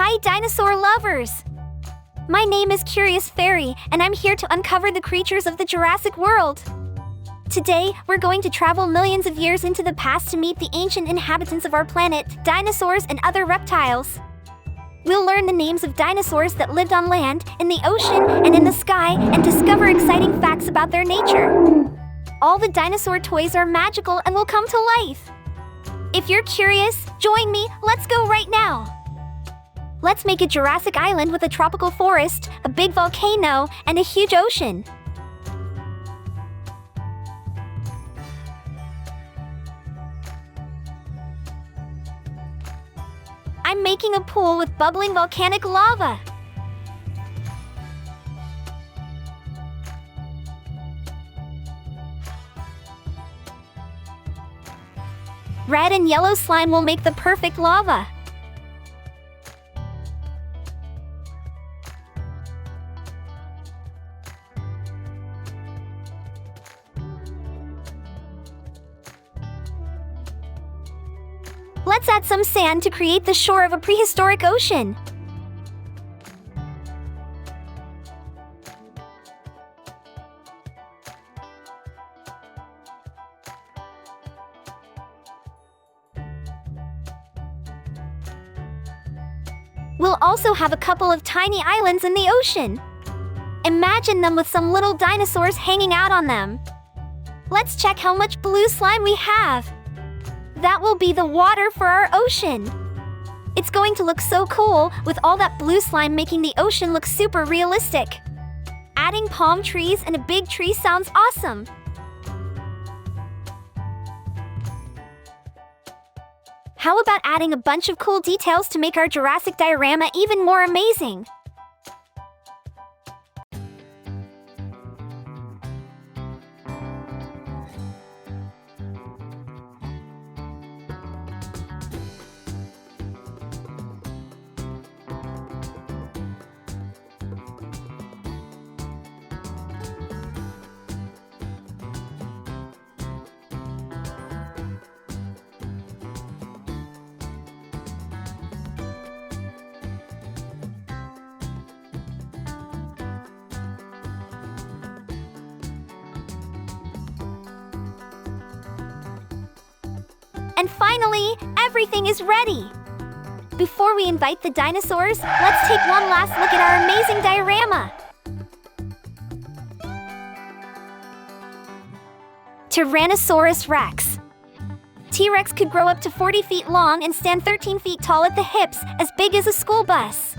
Hi, dinosaur lovers! My name is Curious Fairy, and I'm here to uncover the creatures of the Jurassic world. Today, we're going to travel millions of years into the past to meet the ancient inhabitants of our planet, dinosaurs and other reptiles. We'll learn the names of dinosaurs that lived on land, in the ocean, and in the sky, and discover exciting facts about their nature. All the dinosaur toys are magical and will come to life. If you're curious, join me, let's go right now. Let's make a Jurassic island with a tropical forest, a big volcano, and a huge ocean. I'm making a pool with bubbling volcanic lava. Red and yellow slime will make the perfect lava. Let's add some sand to create the shore of a prehistoric ocean. We'll also have a couple of tiny islands in the ocean. Imagine them with some little dinosaurs hanging out on them. Let's check how much blue slime we have. That will be the water for our ocean. It's going to look so cool, with all that blue slime making the ocean look super realistic. Adding palm trees and a big tree sounds awesome. How about adding a bunch of cool details to make our Jurassic diorama even more amazing? And finally, everything is ready! Before we invite the dinosaurs, let's take one last look at our amazing diorama! Tyrannosaurus Rex. T-Rex could grow up to 40 feet long and stand 13 feet tall at the hips, as big as a school bus.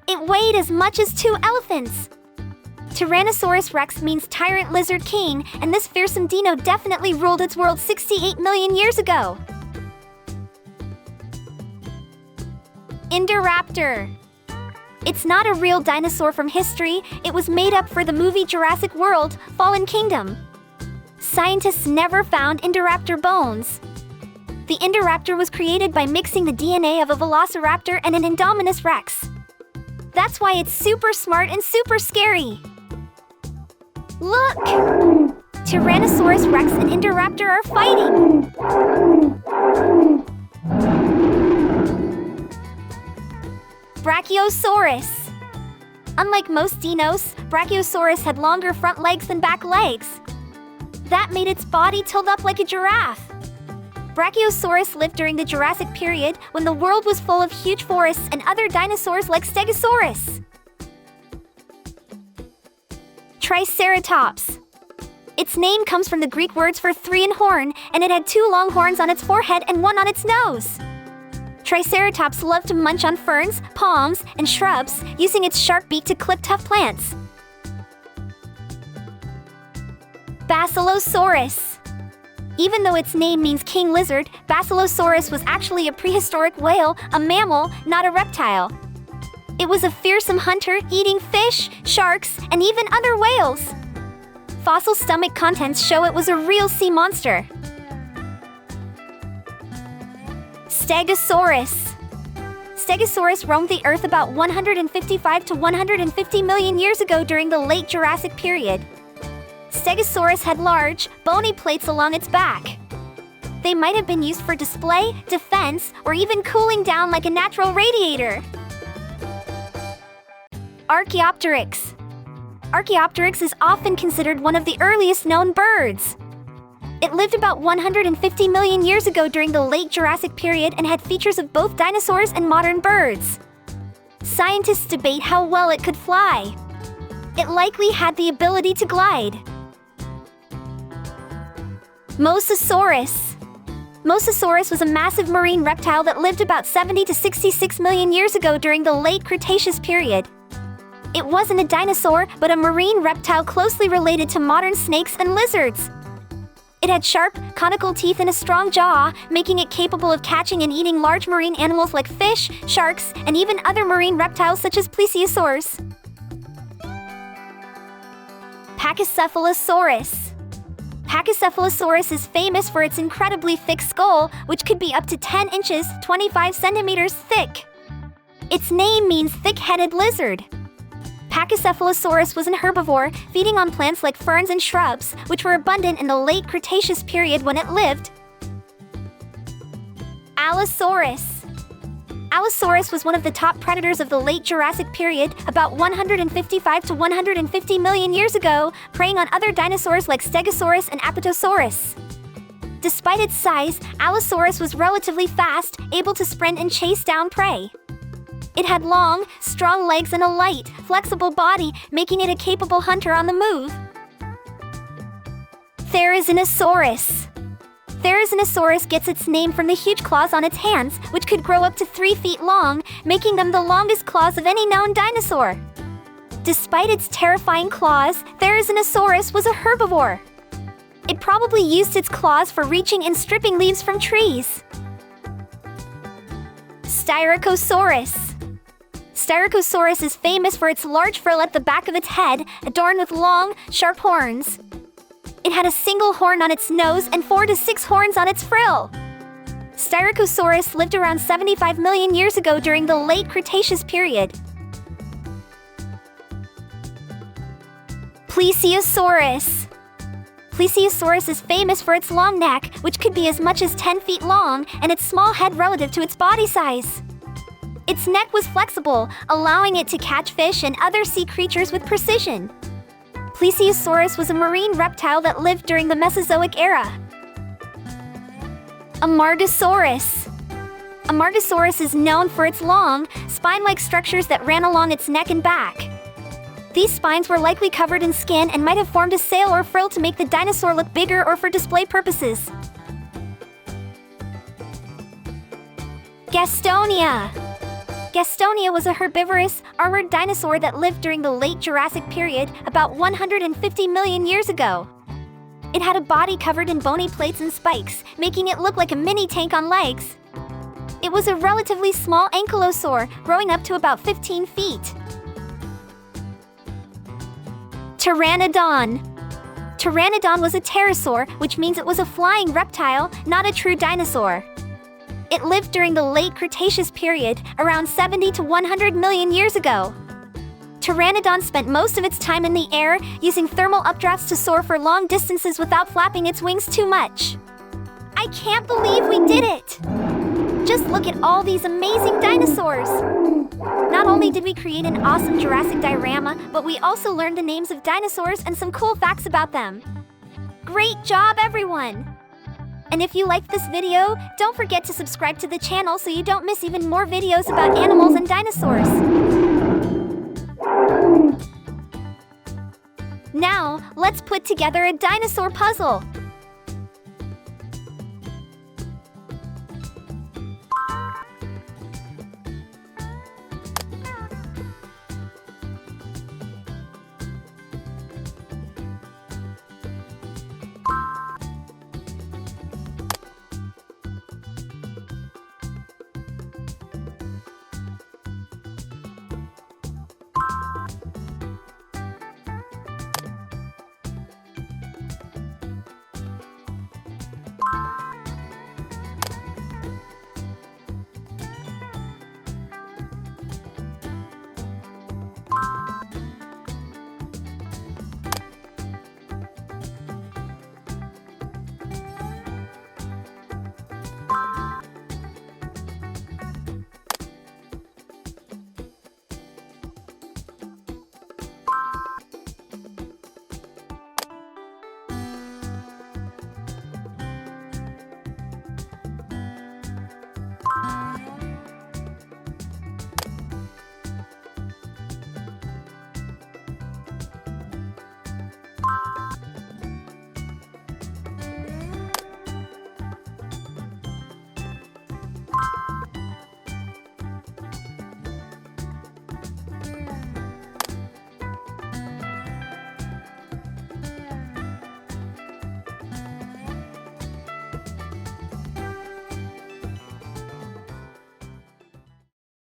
It weighed as much as 2 elephants. Tyrannosaurus Rex means Tyrant Lizard King, and this fearsome dino definitely ruled its world 68 million years ago. Indoraptor. It's not a real dinosaur from history, it was made up for the movie Jurassic World, Fallen Kingdom. Scientists never found Indoraptor bones. The Indoraptor was created by mixing the DNA of a velociraptor and an Indominus Rex. That's why it's super smart and super scary. Look! Tyrannosaurus Rex and Indoraptor are fighting! Brachiosaurus. Unlike most dinos, Brachiosaurus had longer front legs than back legs. That made its body tilt up like a giraffe. Brachiosaurus lived during the Jurassic period when the world was full of huge forests and other dinosaurs like Stegosaurus. Triceratops. Its name comes from the Greek words for 3 and horn, and it had 2 long horns on its forehead and 1 on its nose. Triceratops loved to munch on ferns, palms, and shrubs, using its sharp beak to clip tough plants. Basilosaurus. Even though its name means king lizard, Basilosaurus was actually a prehistoric whale, a mammal, not a reptile. It was a fearsome hunter, eating fish, sharks, and even other whales. Fossil stomach contents show it was a real sea monster. Stegosaurus. Stegosaurus roamed the Earth about 155 to 150 million years ago during the late Jurassic period. Stegosaurus had large, bony plates along its back. They might have been used for display, defense, or even cooling down like a natural radiator. Archaeopteryx. Archaeopteryx is often considered one of the earliest known birds. It lived about 150 million years ago during the late Jurassic period and had features of both dinosaurs and modern birds. Scientists debate how well it could fly. It likely had the ability to glide. Mosasaurus. Mosasaurus was a massive marine reptile that lived about 70 to 66 million years ago during the late Cretaceous period. It wasn't a dinosaur, but a marine reptile closely related to modern snakes and lizards. It had sharp, conical teeth and a strong jaw, making it capable of catching and eating large marine animals like fish, sharks, and even other marine reptiles such as plesiosaurs. Pachycephalosaurus. Pachycephalosaurus is famous for its incredibly thick skull, which could be up to 10 inches, 25 centimeters thick. Its name means thick-headed lizard. Pachycephalosaurus was an herbivore, feeding on plants like ferns and shrubs, which were abundant in the late Cretaceous period when it lived. Allosaurus. Allosaurus was one of the top predators of the late Jurassic period, about 155 to 150 million years ago, preying on other dinosaurs like Stegosaurus and Apatosaurus. Despite its size, Allosaurus was relatively fast, able to sprint and chase down prey. It had long, strong legs and a light, flexible body, making it a capable hunter on the move. Therizinosaurus. Therizinosaurus gets its name from the huge claws on its hands, which could grow up to 3 feet long, making them the longest claws of any known dinosaur. Despite its terrifying claws, Therizinosaurus was a herbivore. It probably used its claws for reaching and stripping leaves from trees. Styracosaurus. Styracosaurus is famous for its large frill at the back of its head, adorned with long, sharp horns. It had a single horn on its nose and 4 to 6 horns on its frill. Styracosaurus lived around 75 million years ago during the late Cretaceous period. Plesiosaurus. Plesiosaurus is famous for its long neck, which could be as much as 10 feet long, and its small head relative to its body size. Its neck was flexible, allowing it to catch fish and other sea creatures with precision. Plesiosaurus was a marine reptile that lived during the Mesozoic era. Amargasaurus. Amargasaurus is known for its long, spine-like structures that ran along its neck and back. These spines were likely covered in skin and might have formed a sail or frill to make the dinosaur look bigger or for display purposes. Gastonia. Gastonia was a herbivorous, armored dinosaur that lived during the late Jurassic period, about 150 million years ago. It had a body covered in bony plates and spikes, making it look like a mini tank on legs. It was a relatively small ankylosaur, growing up to about 15 feet. Pteranodon. Pteranodon was a pterosaur, which means it was a flying reptile, not a true dinosaur. It lived during the late Cretaceous period, around 70 to 100 million years ago. Pteranodon spent most of its time in the air, using thermal updrafts to soar for long distances without flapping its wings too much. I can't believe we did it! Just look at all these amazing dinosaurs! Not only did we create an awesome Jurassic diorama, but we also learned the names of dinosaurs and some cool facts about them. Great job, everyone! And if you liked this video, don't forget to subscribe to the channel so you don't miss even more videos about animals and dinosaurs. Now, let's put together a dinosaur puzzle.